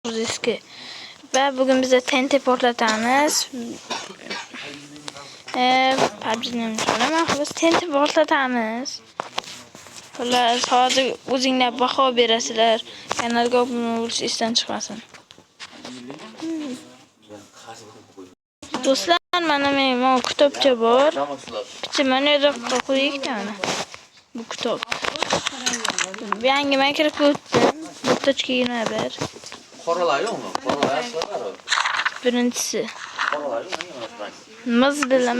Riski. Ve bugün bize TNT portlatamiz. PUBG'ni so'rama, biz TNT portlatamiz. Ular hozir o'zinglar baho berasizlar. Kanalga obuna bo'lish esdan chiqmasin. Do'stlar, mana men kitobcha bor. Bitta mana yoqqa qo'yaylik mana. Bu kitob. Yangi men kirib o'tdim. Bittacha 21. Qoralar yo'qmi? Qoralar yaxshilar. Birinchisi. Mis bilan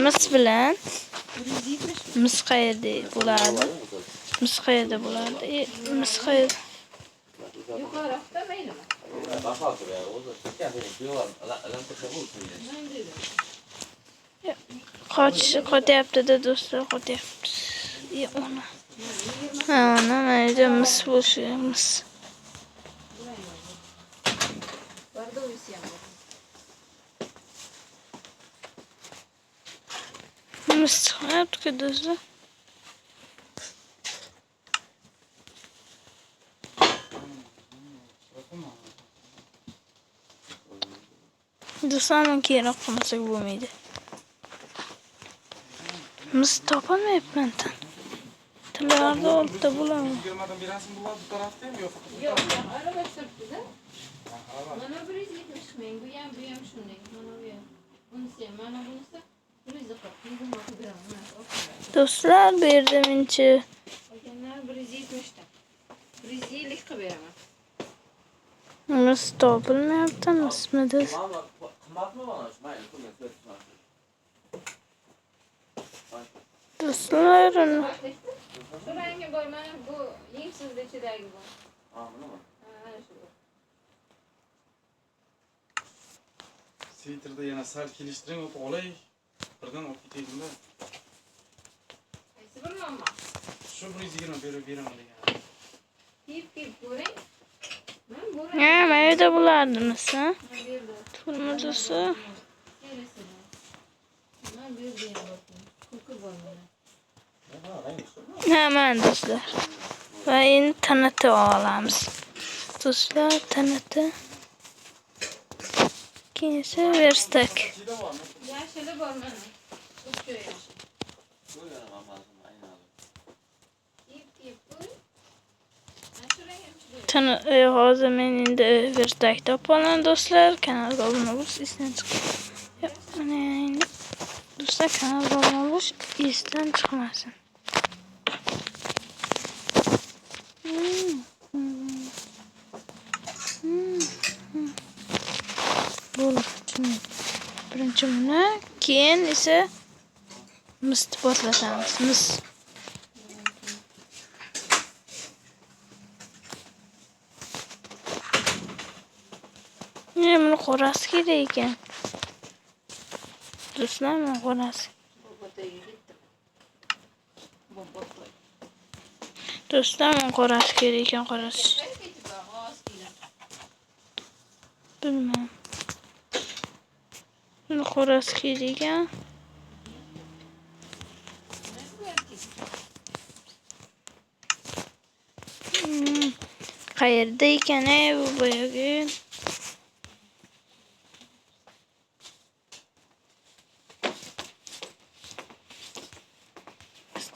mis qayerda bo'ladi? Mis qayerda bo'ladi? Mis qayerda? Yuqoriroqda maylimi? Qotyapti-da do'stlar, qotyapti. Ona. Ha, ona mana mis bo'lishi, mis. Mis chiqyapti do'stlar. Do'stlar, men keyinroq qilmasak bo'lmaydi. Mis topolmayapman. Tillarda oltita bo'ladi. Yigirmadan berasizmi bu tarafda ham yo'q? Yo'q, araba turibdi-da. Mana 170 ming, bu ham shunday. Mana bu ham. Bunisi ham, mana bunisi 140 ming. Do'stlar, bu yerda menchi Qolganlar 170 ta. 150 qilib beraman. mis topilmayapti, mismidi? Qimmatmi mana shu? Mayli, qo'ying, Do'stlar, Shu rangi bor, mana bu yengsizda ichidagi bor. Ha, bunimi? Mana shu bor. Sviterda yana sal kelishtiring, o'tib olay. Birdan olib ketaylik-da. Qaysi bir nomma? Shu 120 berib beraman degan. Kiyib ko'ring. Men bu ha, mana yerda bo'lardimiz, ha? berdi. Turmuzi. Kelisi bor. Mana bu yerda ham bor. Ko'ki bor mana. Ha, mana do'stlar. Va endi TNT olamiz. Do'stlar, TNT. Keyin esa verstak. Yashili bor mana. Uch yashil. Qo'ygan ammazim aynan. Kiyib ko'ring. Mana shu rang ham chiroyli. Hozir men endi verstak topaman do'stlar. Kanalga obuna bo'lish esdan chiqmasin. Mana endi do'stlar, kanalga obuna bo'lish esdan chiqmasin. Birinchi buni, keyin esa misni portlatamiz. Mis. Buni qorasi kerak ekan. Do'stlar, men qorasi. Do'stlar, men qorasi kerak ekan, qorasi. Bilmem. Buni qorasi kerak ekan. Qayerda ekan bu boyagi?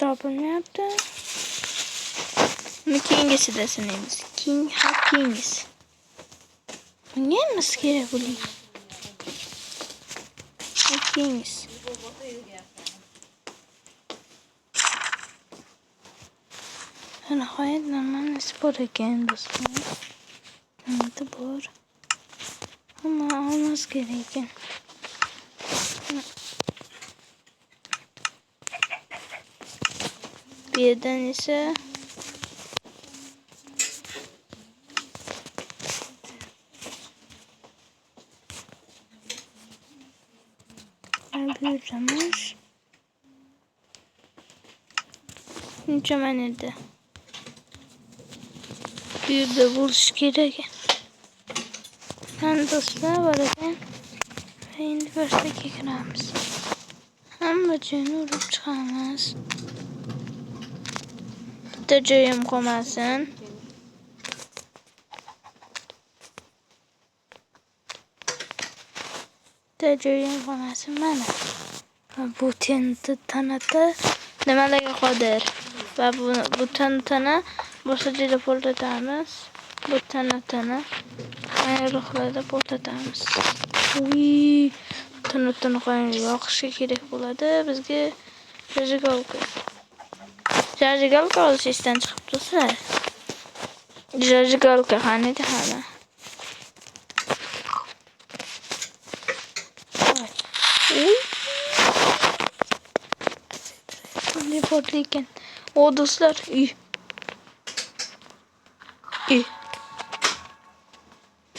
Topilmayapti. Buni keyingisida sinaymiz. Keyingisi. Bunga emas kerak bo'ling. Keyingisi. Nihoyat normalniy bor ekan do'stlar. Nimada bor? Hamma olmas kerak ekan. Bu yerdan esa buyuramiz. Buncha mana yerda. Bu yerda bo'lishi kerak. Mana do'stlar, bor ekan. Endi verstakka kiramiz. Hamma joyni urib chiqamiz. Bitta joyim qolmasin. bitta joyim qolmasin mana. Bu tanata nimalarga qodir? Va bu tanatani boshqa joyda portlatamiz. Bu tanatani ayroqlarda portlatamiz. Uy, tanatani qo'yib yoqishga kerak bo'ladi bizga. Jajigalka. Jajigalka olish esdan chiqib tursa. Jajigalka qanday hali? Ne portlayken. O dostlar.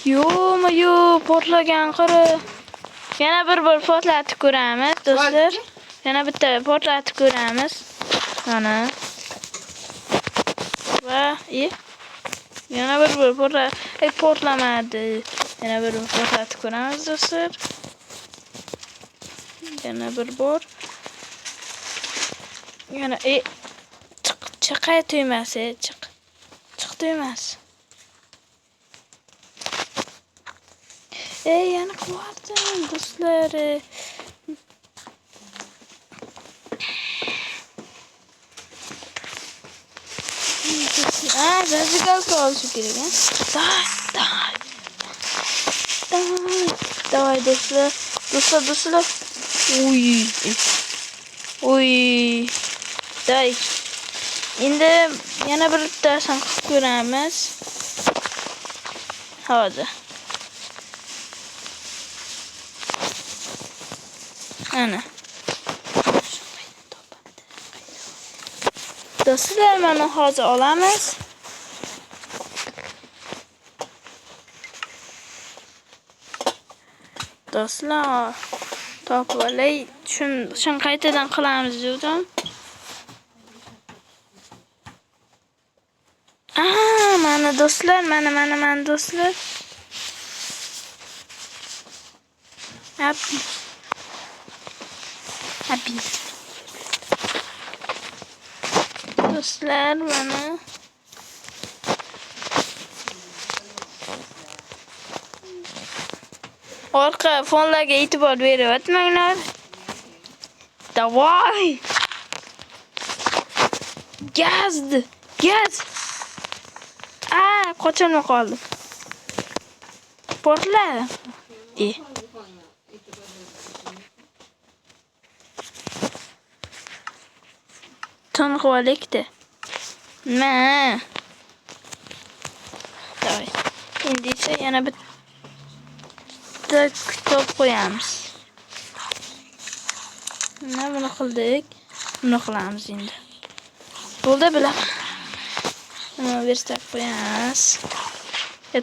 Yo portlagan qara. Yana bir portlatib ko'ramiz do'stlar. Yana bitta portlatib ko'ramiz. Mana. Va yana bir portlamadi. Yana bir portlatib ko'ramiz do'stlar. Yana bir bor. Yana chiqay to'ymasi, chiq to'ymas. Yana qilardim do'stlar. Jajigalka olish kerak, Давай, do'stlar. Uy. Day. Endi yana bir tarsam qilib ko'ramiz. Hozir. Ana. Do'stlar, mana hozir olamiz. Do'stlar, topib olay. Shuni qaytadan qilamiz dedim. Mana do'stlar, mana do'stlar. Happy. Do'stlar, mana orqa fonlarga e'tibor beryapmanglar. Davay. Gaz. Qochonmi qoldi? Portla. Tanqolikda. Davay. Endi esa yana bitta kitob qo'yamiz. Buni qildik. Buni qilamiz endi. Bo'ldi bilaman. Nima bersak qo'yamiz.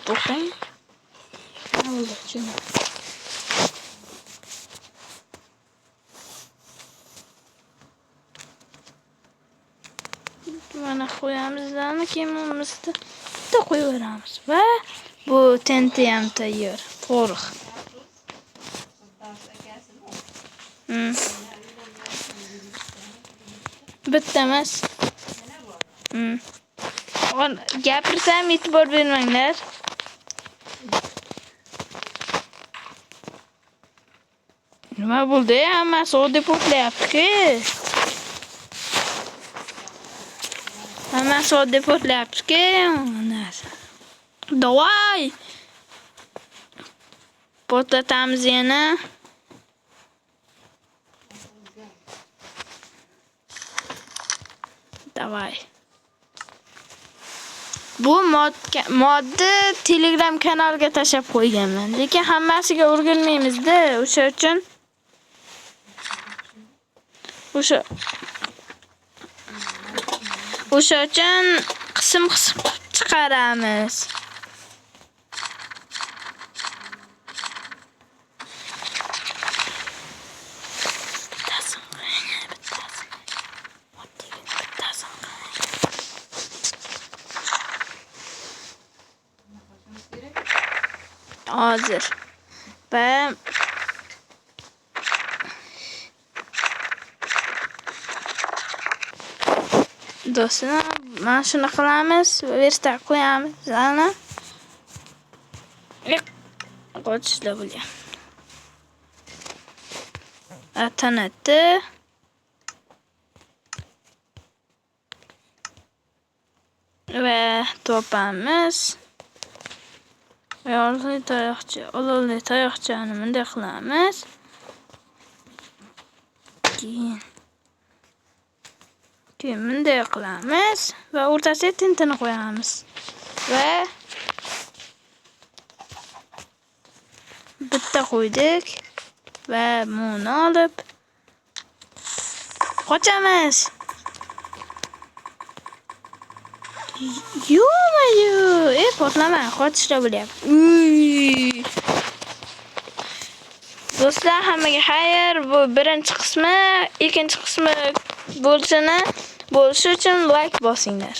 To'xtang. Bo'ldi, chunki. Mana qo'yamizlarni kiyimimizni bitta qo'yaveramiz va bu tenti ham tayyor. To'g'ri. Bitta emas. Gapirsam e'tibor bermanglar. Nima bo'ldi? Hammasi oddiy portlayapti-ku. Hammasi oddiy portlayapti-ku. Davay. Portlatamiz yana. Davay. Bu modni Telegram kanaliga tashab qo'yganman. Lekin hammasiga o'rganmaymiz-da, o'sha uchun qism chiqaramiz. Hozir. Do'stlar, mana shuni qilamiz, versta qo'yamiz, ana. Qochishlar bo'lgan. atanati. Va topamiz. Olovli tayoqchani bunday qilamiz. Keyin bunday qilamiz va o'rtasiga tintini qo'yamiz. Va bitta qo'ydik va buni olib qochamiz. Yo-mayo, portlama, qochishda bo'lyapti. Do'stlar, hammaga xayr. Bu birinchi qismi, ikkinchi qismi bo'lishi uchun like bosinglar.